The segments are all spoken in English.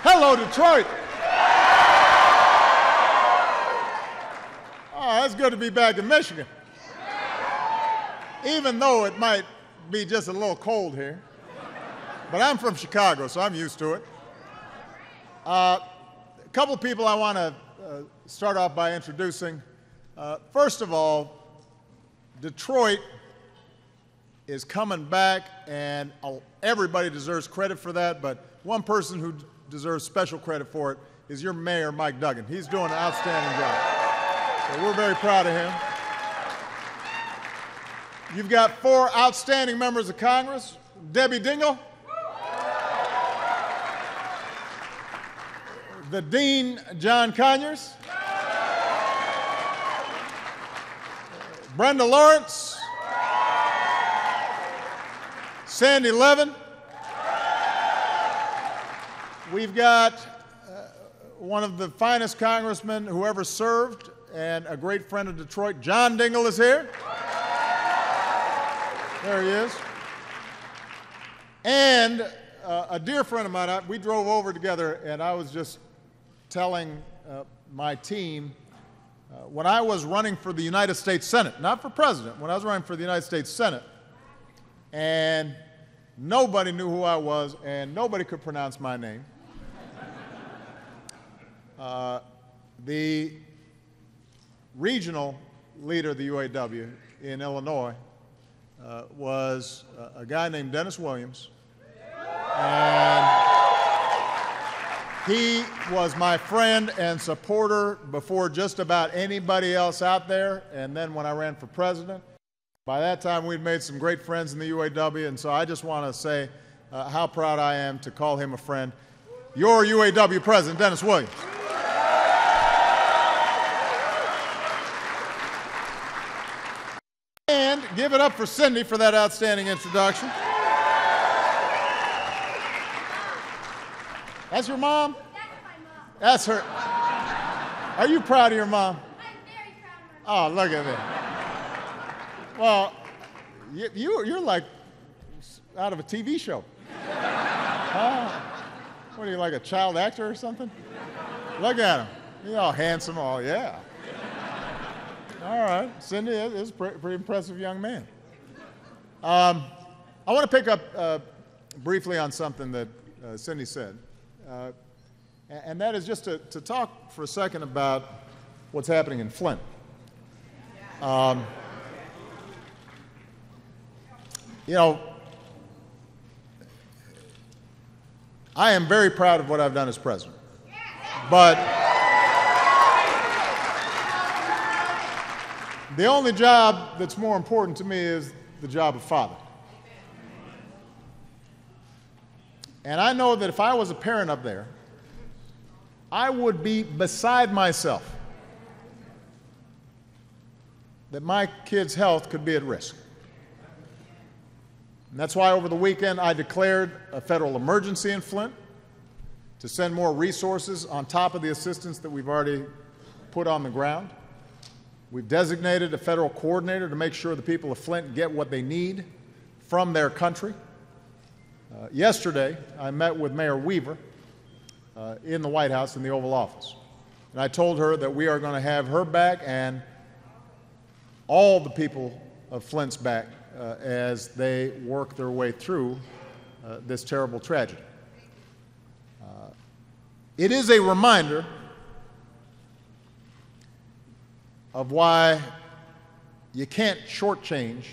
Hello, Detroit. Oh, it's good to be back in Michigan. Even though it might be just a little cold here. But I'm from Chicago, so I'm used to it. A couple of people I want to start off by introducing. First of all, Detroit is coming back, and everybody deserves credit for that, but one person who deserves special credit for it is your mayor, Mike Duggan. He's doing an outstanding job. So we're very proud of him. You've got 4 outstanding members of Congress. Debbie Dingell, the Dean, John Conyers, Brenda Lawrence, Sandy Levin. We've got one of the finest congressmen who ever served and a great friend of Detroit. John Dingell is here. There he is. And a dear friend of mine, we drove over together, and I was just telling my team, when I was running for the United States Senate, not for president, when I was running for the United States Senate, and nobody knew who I was, and nobody could pronounce my name. The regional leader of the UAW in Illinois was a guy named Dennis Williams, and he was my friend and supporter before just about anybody else out there, and then when I ran for president, by that time we'd made some great friends in the UAW, and so I just want to say how proud I am to call him a friend. Your UAW president, Dennis Williams. And give it up for Cindy for that outstanding introduction. That's your mom? That's my mom. That's her. Are you proud of your mom? I'm very proud of my mom. Oh, look at that. Well, you're like out of a TV show. What are you, like a child actor or something? Look at him. He's all handsome. Oh, yeah. All right. Cindy is a pretty impressive young man. I want to pick up briefly on something that Cindy said. And that is just to talk for a second about what's happening in Flint. You know, I am very proud of what I've done as president. But the only job that's more important to me is the job of father. And I know that if I was a parent up there, I would be beside myself that my kid's health could be at risk. And that's why over the weekend I declared a federal emergency in Flint to send more resources on top of the assistance that we've already put on the ground. We've designated a federal coordinator to make sure the people of Flint get what they need from their country. Yesterday, I met with Mayor Weaver in the White House in the Oval Office. And I told her that we are going to have her back and all the people of Flint's back as they work their way through this terrible tragedy. It is a reminder of why you can't shortchange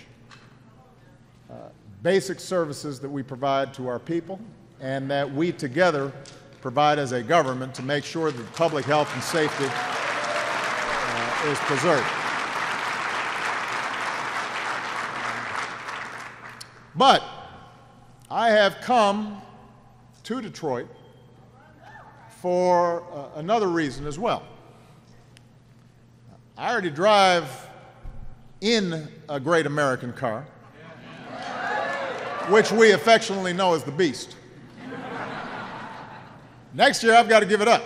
basic services that we provide to our people and that we together provide as a government to make sure that public health and safety is preserved. But I have come to Detroit for another reason as well. I already drive in a great American car, which we affectionately know as the Beast. Next year, I've got to give it up.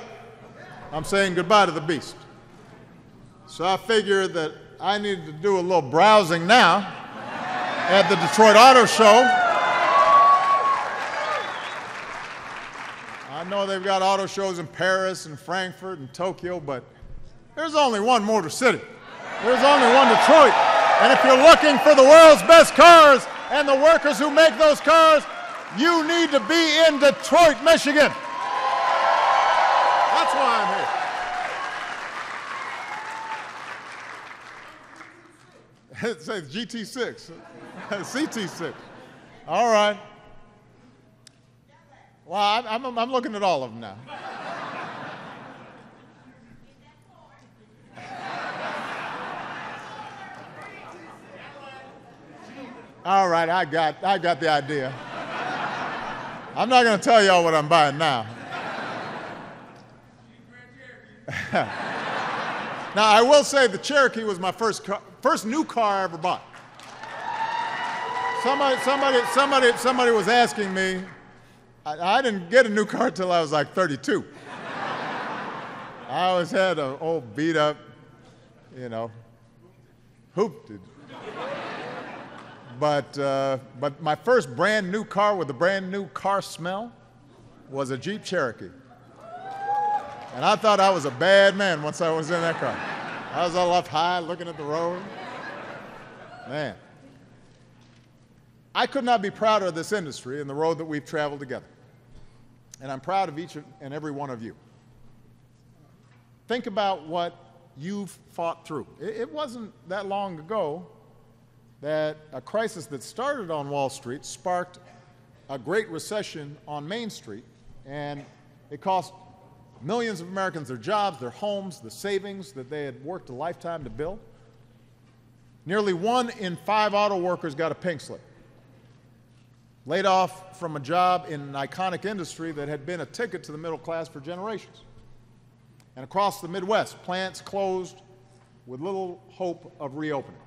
I'm saying goodbye to the Beast. So I figured that I needed to do a little browsing now at the Detroit Auto Show. I know they've got auto shows in Paris and Frankfurt and Tokyo, but there's only one Motor City. There's only one Detroit. And if you're looking for the world's best cars and the workers who make those cars, you need to be in Detroit, Michigan. That's why I'm here. It says GT6, CT6. All right. Well, I'm looking at all of them now. All right, I got the idea. I'm not going to tell y'all what I'm buying now. Now, I will say the Cherokee was my first new car I ever bought. Somebody was asking me. I didn't get a new car till I was like 32. I always had an old beat up, hooped it. But my first brand new car with a brand new car smell was a Jeep Cherokee. And I thought I was a bad man once I was in that car. I was all up high looking at the road. Man. I could not be prouder of this industry and the road that we've traveled together. And I'm proud of each and every one of you. Think about what you've fought through. It wasn't that long ago that a crisis that started on Wall Street sparked a great recession on Main Street, and it cost millions of Americans their jobs, their homes, the savings that they had worked a lifetime to build. Nearly 1 in 5 auto workers got a pink slip, laid off from a job in an iconic industry that had been a ticket to the middle class for generations. And across the Midwest, plants closed with little hope of reopening.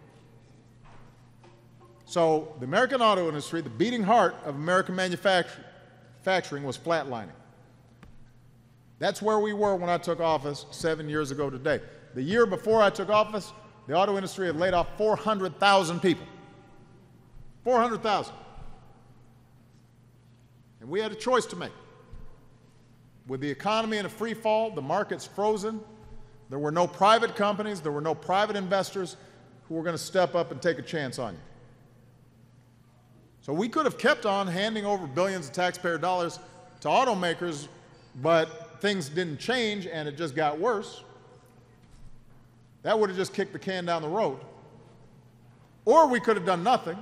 So the American auto industry, the beating heart of American manufacturing, was flatlining. That's where we were when I took office 7 years ago today. The year before I took office, the auto industry had laid off 400,000 people. 400,000. And we had a choice to make. With the economy in a free fall, the market's frozen, there were no private companies, there were no private investors who were going to step up and take a chance on you. So we could have kept on handing over billions of taxpayer dollars to automakers, but things didn't change and it just got worse. That would have just kicked the can down the road. Or we could have done nothing,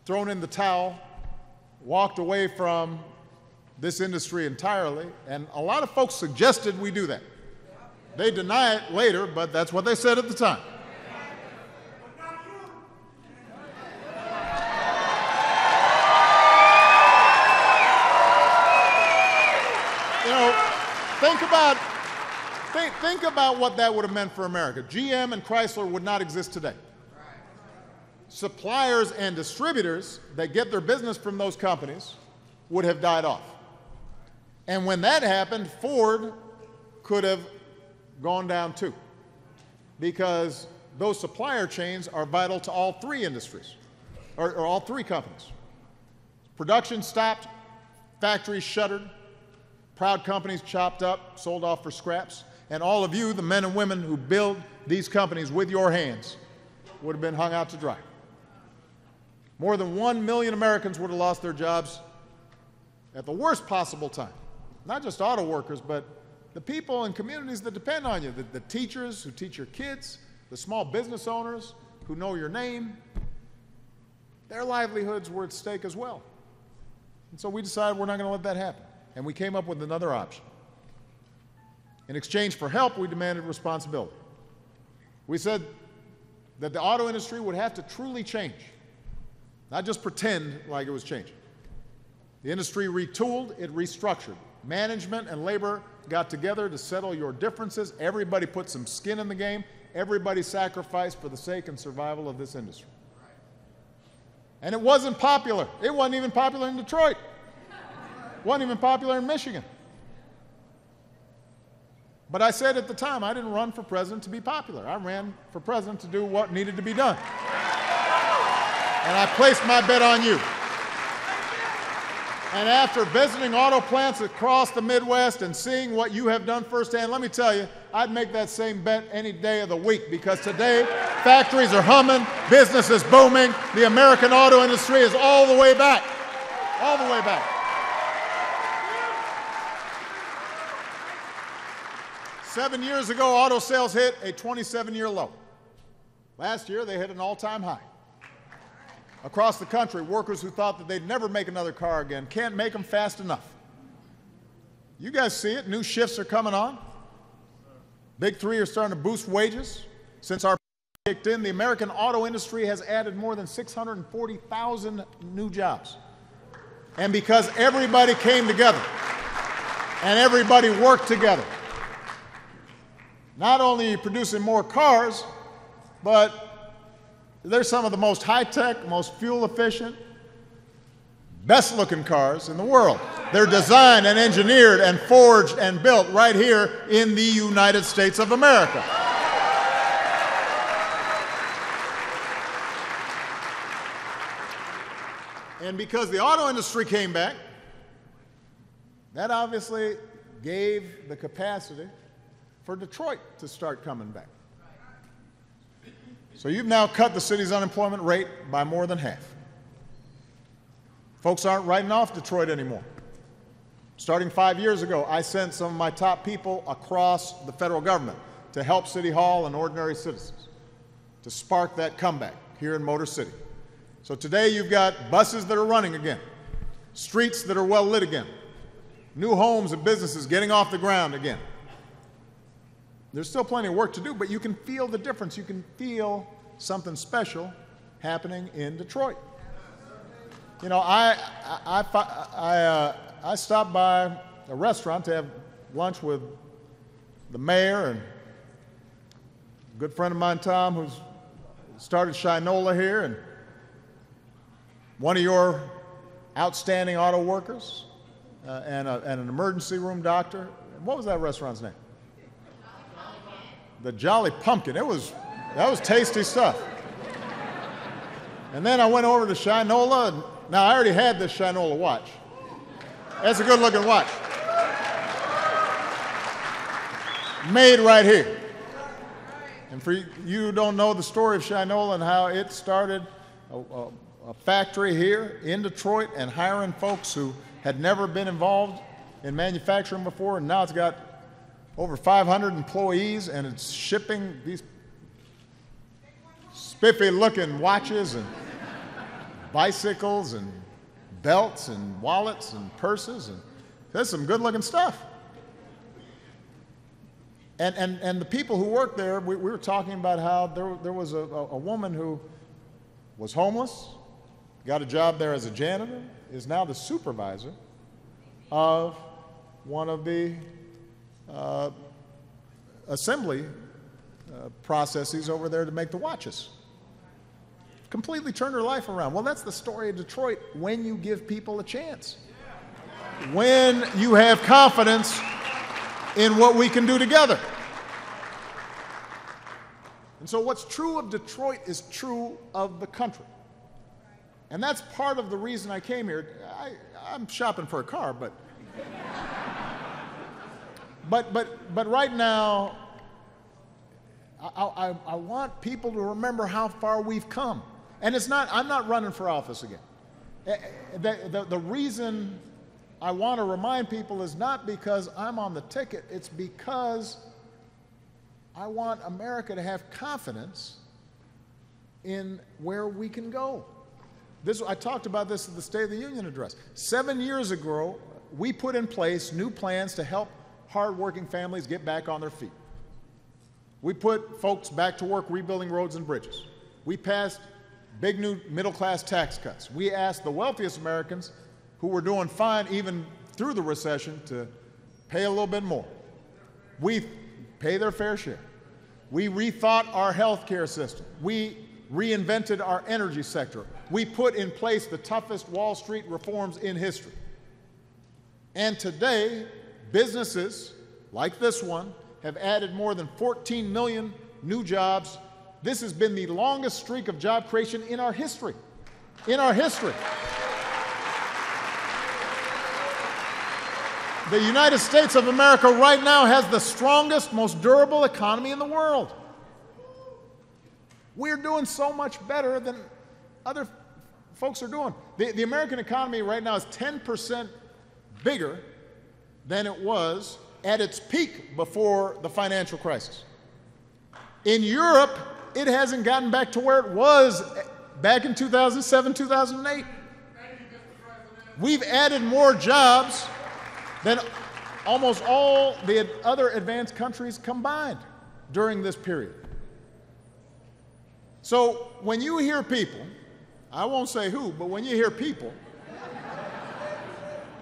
thrown in the towel, walked away from this industry entirely, and a lot of folks suggested we do that. They deny it later, but that's what they said at the time. Think about what that would have meant for America. GM and Chrysler would not exist today. Suppliers and distributors that get their business from those companies would have died off. And when that happened, Ford could have gone down too, because those supplier chains are vital to all 3 industries, or all 3 companies. Production stopped, factories shuttered, proud companies chopped up, sold off for scraps, and all of you, the men and women who build these companies with your hands, would have been hung out to dry. More than 1 million Americans would have lost their jobs at the worst possible time. Not just auto workers, but the people and communities that depend on you, the teachers who teach your kids, the small business owners who know your name. Their livelihoods were at stake as well. And so we decided we're not going to let that happen. And we came up with another option. In exchange for help, we demanded responsibility. We said that the auto industry would have to truly change, not just pretend like it was changing. The industry retooled, it restructured. Management and labor got together to settle your differences. Everybody put some skin in the game. Everybody sacrificed for the sake and survival of this industry. And it wasn't popular. It wasn't even popular in Detroit. It wasn't even popular in Michigan. But I said at the time, I didn't run for president to be popular. I ran for president to do what needed to be done. And I placed my bet on you. And after visiting auto plants across the Midwest and seeing what you have done firsthand, let me tell you, I'd make that same bet any day of the week, because today factories are humming, business is booming, the American auto industry is all the way back. All the way back. 7 years ago, auto sales hit a 27-year low. Last year, they hit an all-time high. Across the country, workers who thought that they'd never make another car again can't make them fast enough. You guys see it. New shifts are coming on. Big three are starting to boost wages. Since our kicked in, the American auto industry has added more than 640,000 new jobs. And because everybody came together and everybody worked together, not only are you producing more cars, but they're some of the most high-tech, most fuel-efficient, best-looking cars in the world. They're designed and engineered and forged and built right here in the United States of America. And because the auto industry came back, that obviously gave the capacity for Detroit to start coming back. So you've now cut the city's unemployment rate by more than half. Folks aren't writing off Detroit anymore. Starting 5 years ago, I sent some of my top people across the federal government to help City Hall and ordinary citizens to spark that comeback here in Motor City. So today you've got buses that are running again, streets that are well lit again, new homes and businesses getting off the ground again. There's still plenty of work to do, but you can feel the difference. You can feel something special happening in Detroit. You know, I stopped by a restaurant to have lunch with the mayor and a good friend of mine, Tom, who's started Shinola here, and one of your outstanding auto workers, and an emergency room doctor. What was that restaurant's name? The Jolly Pumpkin. That was tasty stuff. And then I went over to Shinola, and now I already had this Shinola watch. That's a good looking watch. Made right here. And for you who don't know the story of Shinola and how it started a factory here in Detroit and hiring folks who had never been involved in manufacturing before, and now it's got over 500 employees, and it's shipping these spiffy-looking watches and bicycles and belts and wallets and purses, and there's some good-looking stuff. And the people who work there, we were talking about how there was a woman who was homeless, got a job there as a janitor, is now the supervisor of one of the assembly processes over there to make the watches. Completely turned her life around. Well, that's the story of Detroit when you give people a chance. When you have confidence in what we can do together. And so what's true of Detroit is true of the country. And that's part of the reason I came here. I'm shopping for a car, but right now, I want people to remember how far we've come. And I'm not running for office again. The reason I want to remind people is not because I'm on the ticket, it's because I want America to have confidence in where we can go. I talked about this at the State of the Union address. 7 years ago, we put in place new plans to help hardworking families get back on their feet. We put folks back to work rebuilding roads and bridges. We passed big new middle-class tax cuts. We asked the wealthiest Americans who were doing fine even through the recession to pay a little bit more. We pay their fair share. We rethought our health care system. We reinvented our energy sector. We put in place the toughest Wall Street reforms in history. And today, businesses like this one have added more than 14 million new jobs. This has been the longest streak of job creation in our history. In our history. The United States of America right now has the strongest, most durable economy in the world. We're doing so much better than other folks are doing. The American economy right now is 10% bigger than it was at its peak before the financial crisis. In Europe, it hasn't gotten back to where it was back in 2007, 2008. We've added more jobs than almost all the other advanced countries combined during this period. So when you hear people, I won't say who, but when you hear people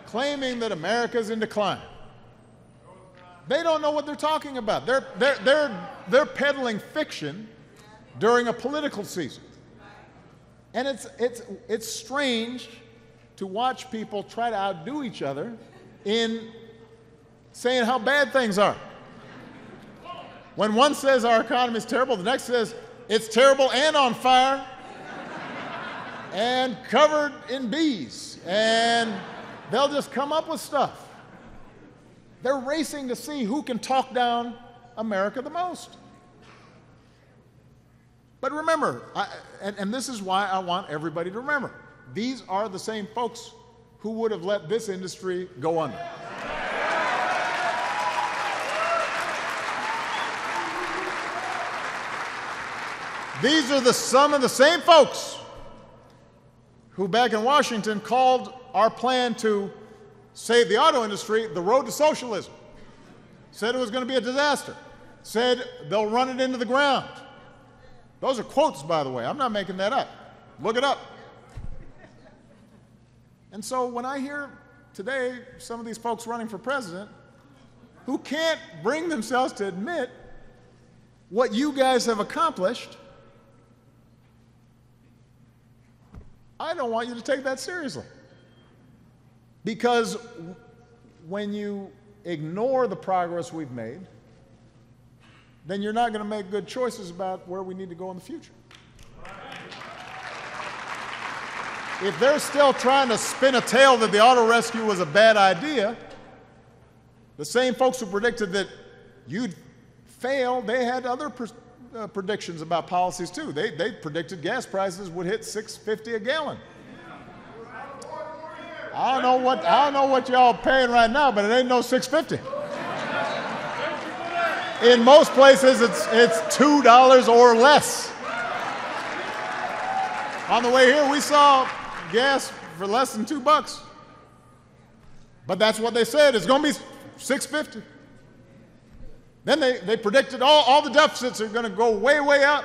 claiming that America's in decline, they don't know what they're talking about. They're peddling fiction during a political season. And it's strange to watch people try to outdo each other in saying how bad things are. When one says our economy is terrible, the next says it's terrible and on fire and covered in bees, and they'll just come up with stuff. They're racing to see who can talk down America the most. But remember, and this is why I want everybody to remember, these are the same folks who would have let this industry go under. These are some of the same folks who back in Washington called our plan to save the auto industry the road to socialism. Said it was going to be a disaster. Said they'll run it into the ground. Those are quotes, by the way. I'm not making that up. Look it up. And so when I hear today some of these folks running for president who can't bring themselves to admit what you guys have accomplished, I don't want you to take that seriously. Because when you ignore the progress we've made, then you're not going to make good choices about where we need to go in the future. If they're still trying to spin a tale that the auto rescue was a bad idea, the same folks who predicted that you'd fail, they had other predictions about policies too. They predicted gas prices would hit $6.50 a gallon. I don't know what y'all paying right now, but it ain't no $6.50. In most places, it's $2 or less. On the way here, we saw gas for less than $2. But that's what they said. It's going to be $6.50. Then they predicted all the deficits are going to go way, way up.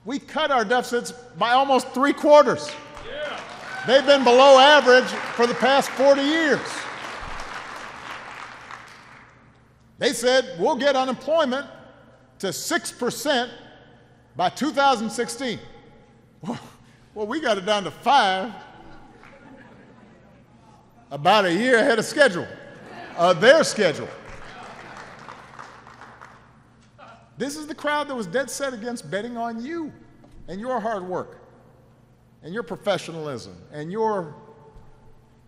We cut our deficits by almost 3/4. Yeah. They've been below average for the past 40 years. They said we'll get unemployment to 6% by 2016. Well, we got it down to 5%, about a year ahead of schedule, their schedule. This is the crowd that was dead set against betting on you and your hard work and your professionalism and your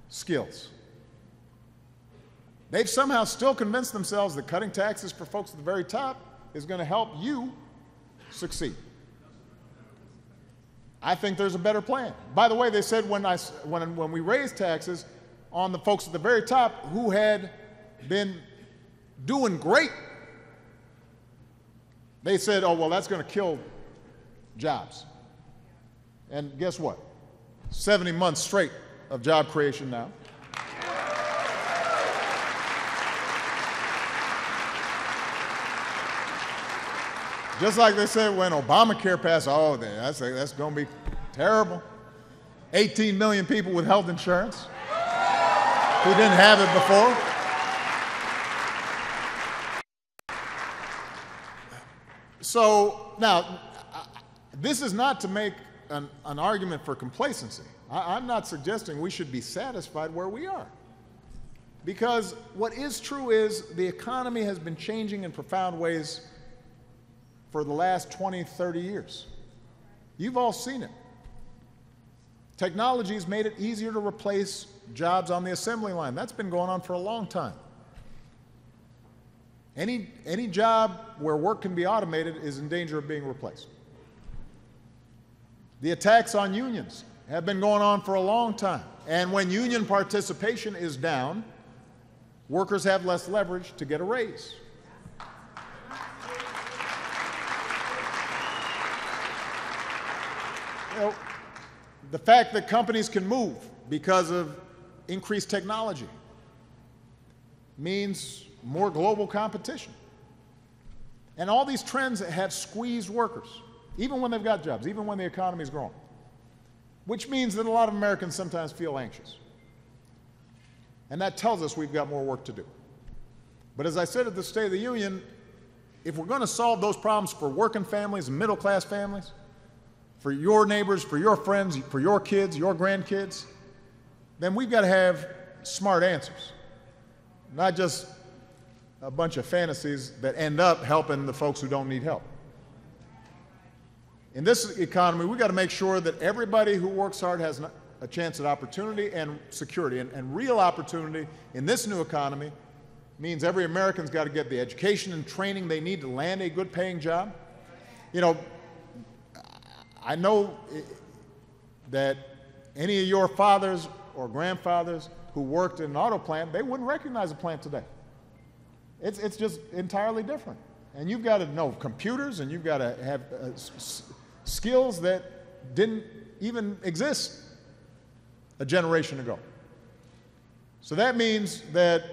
skills. They've somehow still convinced themselves that cutting taxes for folks at the very top is going to help you succeed. I think there's a better plan. By the way, they said when we raised taxes on the folks at the very top who had been doing great, they said, oh, well, that's going to kill jobs. And guess what? 70 months straight of job creation now. Just like they said when Obamacare passed, oh, that's going to be terrible. 18 million people with health insurance who didn't have it before. So now, this is not to make an argument for complacency. I'm not suggesting we should be satisfied where we are. Because what is true is the economy has been changing in profound ways for the last 20, 30 years. You've all seen it. Technology has made it easier to replace jobs on the assembly line. That's been going on for a long time. Any job where work can be automated is in danger of being replaced. The attacks on unions have been going on for a long time. And when union participation is down, workers have less leverage to get a raise. You know, the fact that companies can move because of increased technology means more global competition. And all these trends have squeezed workers, even when they've got jobs, even when the economy is growing, which means that a lot of Americans sometimes feel anxious. And that tells us we've got more work to do. But as I said at the State of the Union, if we're going to solve those problems for working families and middle-class families, for your neighbors, for your friends, for your kids, your grandkids, then we've got to have smart answers, not just a bunch of fantasies that end up helping the folks who don't need help. In this economy, we've got to make sure that everybody who works hard has a chance at opportunity and security. And real opportunity in this new economy means every American's got to get the education and training they need to land a good paying job. You know, I know that any of your fathers or grandfathers who worked in an auto plant, they wouldn't recognize a plant today. It's just entirely different. And you've got to know computers, and you've got to have skills that didn't even exist a generation ago. So that means that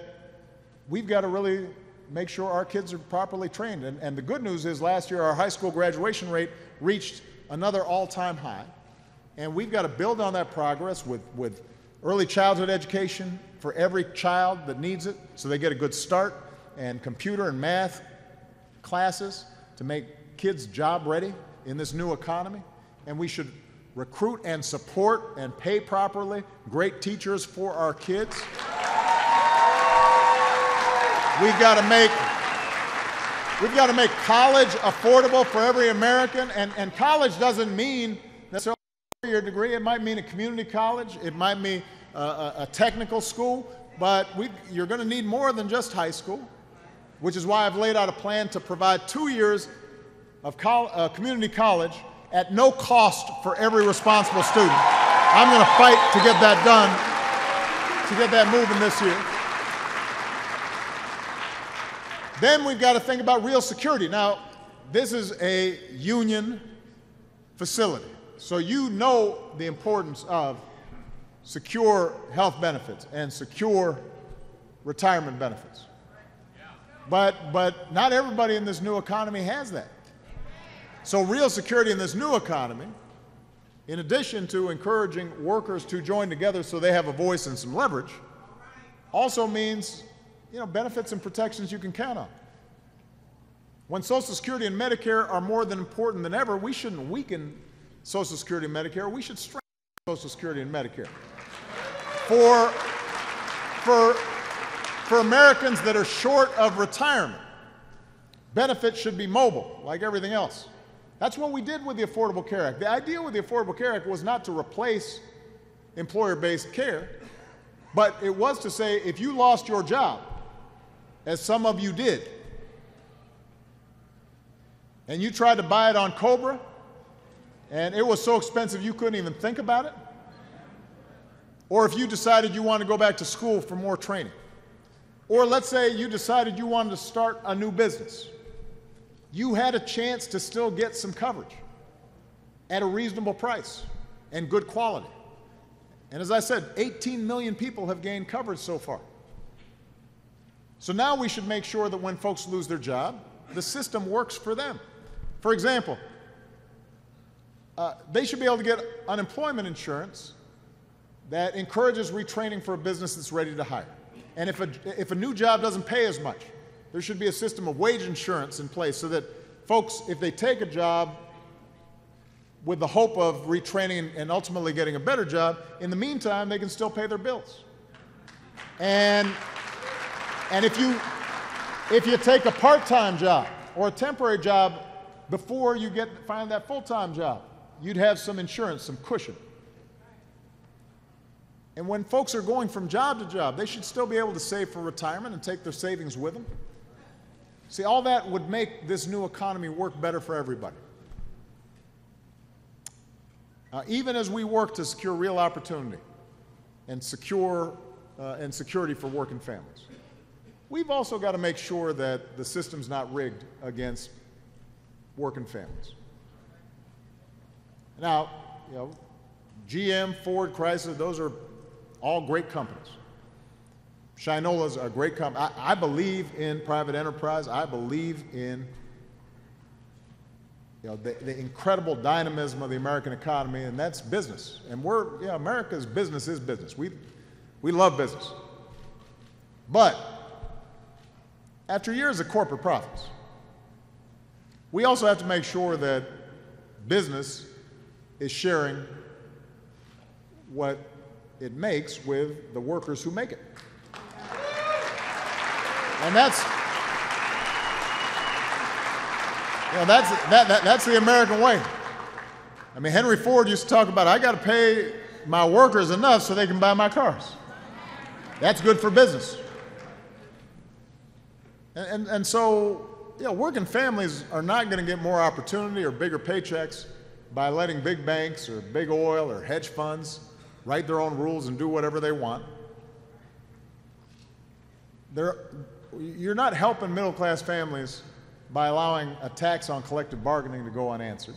we've got to really make sure our kids are properly trained. And the good news is last year our high school graduation rate reached another all-time high. And we've got to build on that progress with early childhood education for every child that needs it, so they get a good start, and computer and math classes to make kids job ready in this new economy. And we should recruit and support and pay properly great teachers for our kids. We've got to make college affordable for every American, and college doesn't mean necessarily a four-year degree. It might mean a community college. It might mean a technical school, but you're going to need more than just high school, which is why I've laid out a plan to provide 2 years of community college at no cost for every responsible student. I'm going to fight to get that done, to get that moving this year. Then we've got to think about real security. Now, this is a union facility, so you know the importance of secure health benefits and secure retirement benefits. But not everybody in this new economy has that. So real security in this new economy, in addition to encouraging workers to join together so they have a voice and some leverage, also means, you know, benefits and protections you can count on. When Social Security and Medicare are more than important than ever, we shouldn't weaken Social Security and Medicare. We should strengthen Social Security and Medicare. For Americans that are short of retirement, benefits should be mobile, like everything else. That's what we did with the Affordable Care Act. The idea with the Affordable Care Act was not to replace employer-based care, but it was to say if you lost your job, as some of you did, and you tried to buy it on Cobra, and it was so expensive you couldn't even think about it, or if you decided you wanted to go back to school for more training, or let's say you decided you wanted to start a new business, you had a chance to still get some coverage at a reasonable price and good quality. And as I said, 18 million people have gained coverage so far. So now we should make sure that when folks lose their job, the system works for them. For example, they should be able to get unemployment insurance that encourages retraining for a business that's ready to hire. And if a new job doesn't pay as much, there should be a system of wage insurance in place so that folks, if they take a job with the hope of retraining and ultimately getting a better job, in the meantime, they can still pay their bills. And if you take a part-time job or a temporary job before you find that full-time job, you'd have some insurance, some cushion. And when folks are going from job to job, they should still be able to save for retirement and take their savings with them. See, all that would make this new economy work better for everybody. Even as we work to secure real opportunity and security for working families, we've also got to make sure that the system's not rigged against working families. Now, GM, Ford, Chrysler, those are all great companies. Shinola's a great company. I believe in private enterprise. I believe in the incredible dynamism of the American economy, and that's business. And America's business is business. We love business. But after years of corporate profits, we also have to make sure that business is sharing what it makes with the workers who make it. And that's the American way. I mean, Henry Ford used to talk about, I got to pay my workers enough so they can buy my cars. That's good for business. And so, working families are not going to get more opportunity or bigger paychecks by letting big banks or big oil or hedge funds write their own rules and do whatever they want. You're not helping middle-class families by allowing a tax on collective bargaining to go unanswered.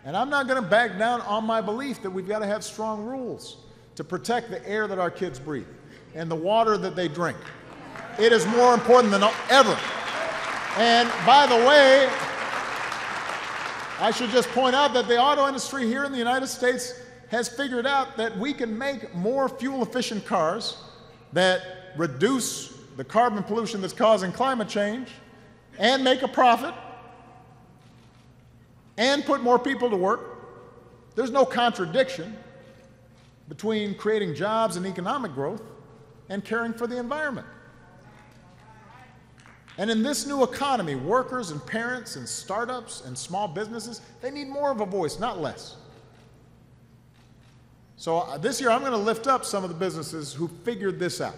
And I'm not going to back down on my belief that we've got to have strong rules to protect the air that our kids breathe and the water that they drink. It is more important than ever. And by the way, I should just point out that the auto industry here in the United States has figured out that we can make more fuel-efficient cars that reduce the carbon pollution that's causing climate change and make a profit and put more people to work. There's no contradiction between creating jobs and economic growth and caring for the environment. And in this new economy, workers and parents and startups and small businesses, they need more of a voice, not less. So this year, I'm going to lift up some of the businesses who figured this out.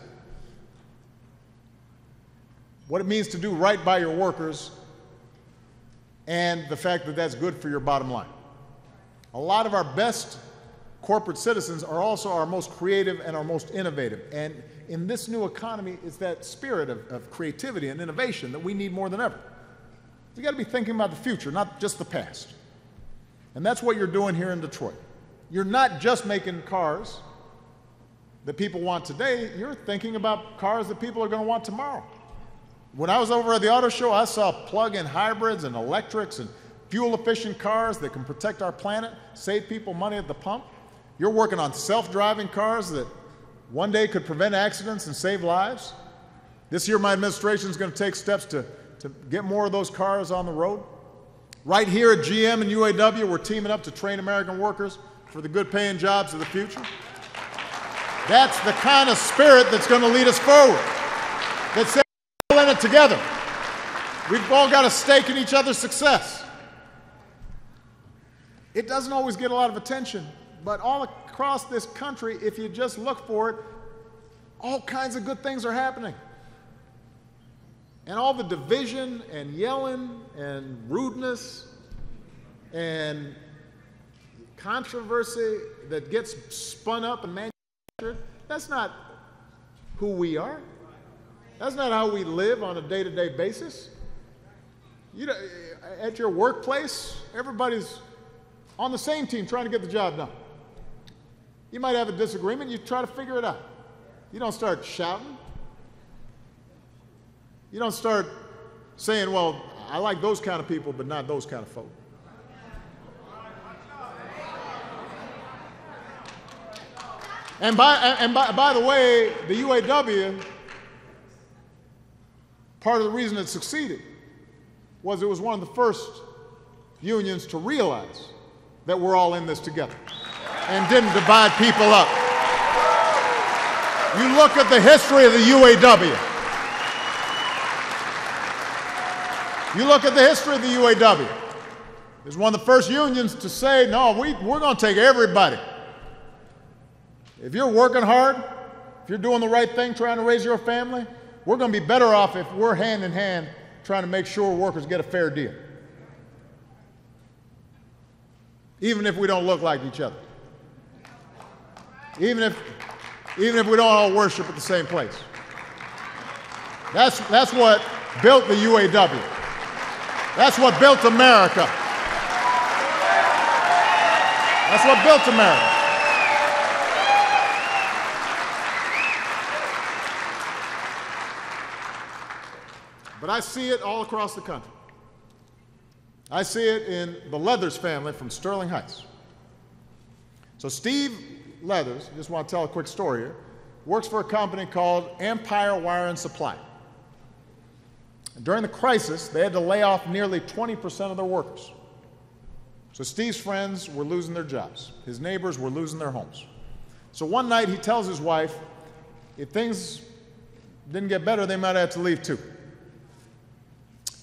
What it means to do right by your workers and the fact that that's good for your bottom line. A lot of our best corporate citizens are also our most creative and our most innovative. And in this new economy, it's that spirit of creativity and innovation that we need more than ever. We've got to be thinking about the future, not just the past. And that's what you're doing here in Detroit. You're not just making cars that people want today, you're thinking about cars that people are going to want tomorrow. When I was over at the auto show, I saw plug-in hybrids and electrics and fuel-efficient cars that can protect our planet, save people money at the pump. You're working on self-driving cars that one day could prevent accidents and save lives. This year, my administration is going to take steps to get more of those cars on the road. Right here at GM and UAW, we're teaming up to train American workers for the good-paying jobs of the future. That's the kind of spirit that's going to lead us forward. That says we're all in it together. We've all got a stake in each other's success. It doesn't always get a lot of attention, but all across this country, if you just look for it, all kinds of good things are happening. And all the division and yelling and rudeness and controversy that gets spun up and manufactured, that's not who we are. That's not how we live on a day-to-day basis. At your workplace, everybody's on the same team trying to get the job done. You might have a disagreement, you try to figure it out. You don't start shouting. You don't start saying, well, I like those kind of people, but not those kind of folk. And by the way, the UAW, part of the reason it succeeded was it was one of the first unions to realize that we're all in this together and didn't divide people up. You look at the history of the UAW. You look at the history of the UAW. It was one of the first unions to say, no, we're going to take everybody. If you're working hard, if you're doing the right thing, trying to raise your family, we're going to be better off if we're hand in hand trying to make sure workers get a fair deal. Even if we don't look like each other. Even if we don't all worship at the same place. That's what built the UAW. That's what built America. That's what built America. But I see it all across the country. I see it in the Leathers family from Sterling Heights. So Steve Leathers, just want to tell a quick story here, works for a company called Empire Wire and Supply. During the crisis, they had to lay off nearly 20% of their workers. So Steve's friends were losing their jobs. His neighbors were losing their homes. So one night he tells his wife, if things didn't get better, they might have to leave too.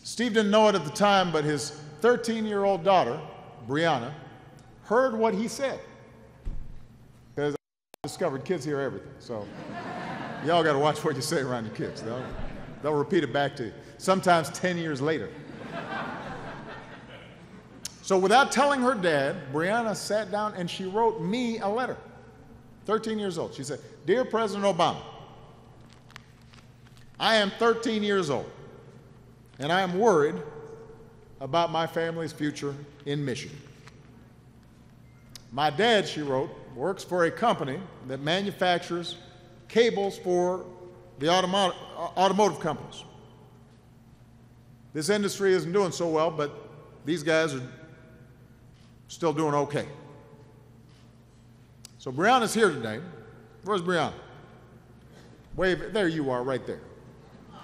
Steve didn't know it at the time, but his 13-year-old daughter, Brianna, heard what he said. Because I discovered kids hear everything, so y'all got to watch what you say around your kids. They'll repeat it back to you, sometimes 10 years later. So without telling her dad, Brianna sat down and she wrote me a letter, 13 years old. She said, "Dear President Obama, I am 13 years old, and I am worried about my family's future in Michigan. My dad," she wrote, "works for a company that manufactures cables for the automotive companies. This industry isn't doing so well, but these guys are still doing okay." So Brianna's here today. Where's Brianna? Wave, there you are, right there.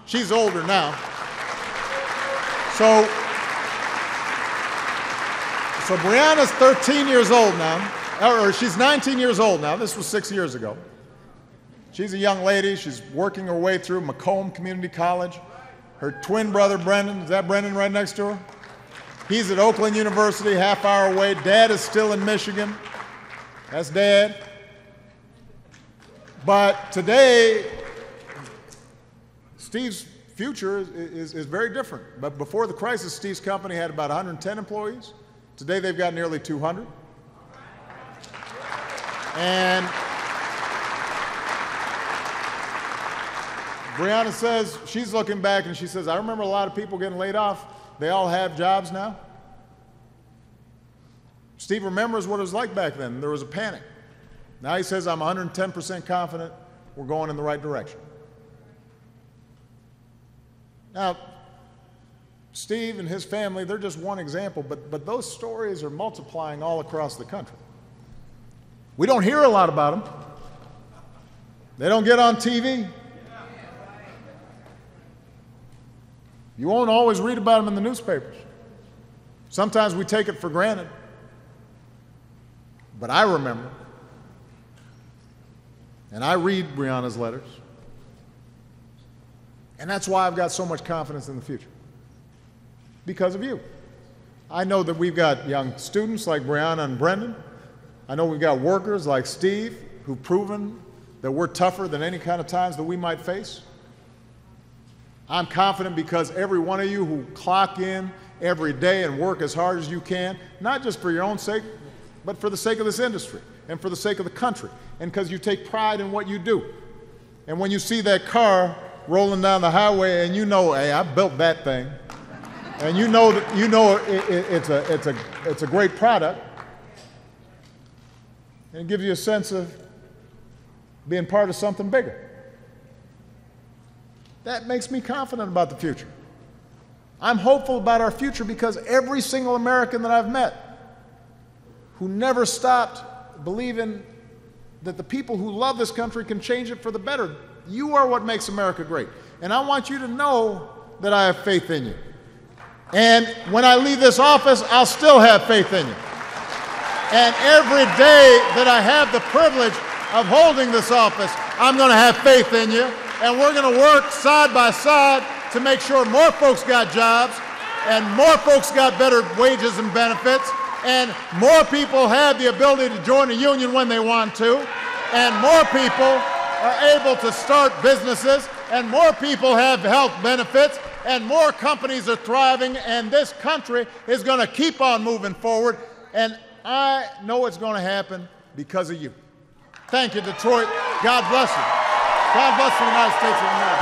She's older now. So Brianna's 13 years old now, or she's 19 years old now. This was 6 years ago. She's a young lady. She's working her way through Macomb Community College. Her twin brother, Brendan, is that Brendan right next to her? He's at Oakland University, half hour away. Dad is still in Michigan. That's Dad. But today, Steve's future is very different. But before the crisis, Steve's company had about 110 employees. Today, they've got nearly 200. And Brianna says, she's looking back and she says, "I remember a lot of people getting laid off. They all have jobs now." Steve remembers what it was like back then. There was a panic. Now he says, "I'm 110% confident we're going in the right direction." Now, Steve and his family, they're just one example, but those stories are multiplying all across the country. We don't hear a lot about them. They don't get on TV. You won't always read about them in the newspapers. Sometimes we take it for granted. But I remember, and I read Brianna's letters, and that's why I've got so much confidence in the future. Because of you. I know that we've got young students like Brianna and Brendan. I know we've got workers like Steve who've proven that we're tougher than any kind of times that we might face. I'm confident because every one of you who clock in every day and work as hard as you can, not just for your own sake, but for the sake of this industry and for the sake of the country, and because you take pride in what you do. And when you see that car rolling down the highway and you know, hey, I built that thing, and you know it's a great product, and it gives you a sense of being part of something bigger. That makes me confident about the future. I'm hopeful about our future because every single American that I've met who never stopped believing that the people who love this country can change it for the better, you are what makes America great. And I want you to know that I have faith in you. And when I leave this office, I'll still have faith in you. And every day that I have the privilege of holding this office, I'm going to have faith in you. And we're going to work side by side to make sure more folks got jobs and more folks got better wages and benefits and more people have the ability to join a union when they want to and more people are able to start businesses, and more people have health benefits, and more companies are thriving, and this country is going to keep on moving forward. And I know it's going to happen because of you. Thank you, Detroit. God bless you. God bless the United States of America.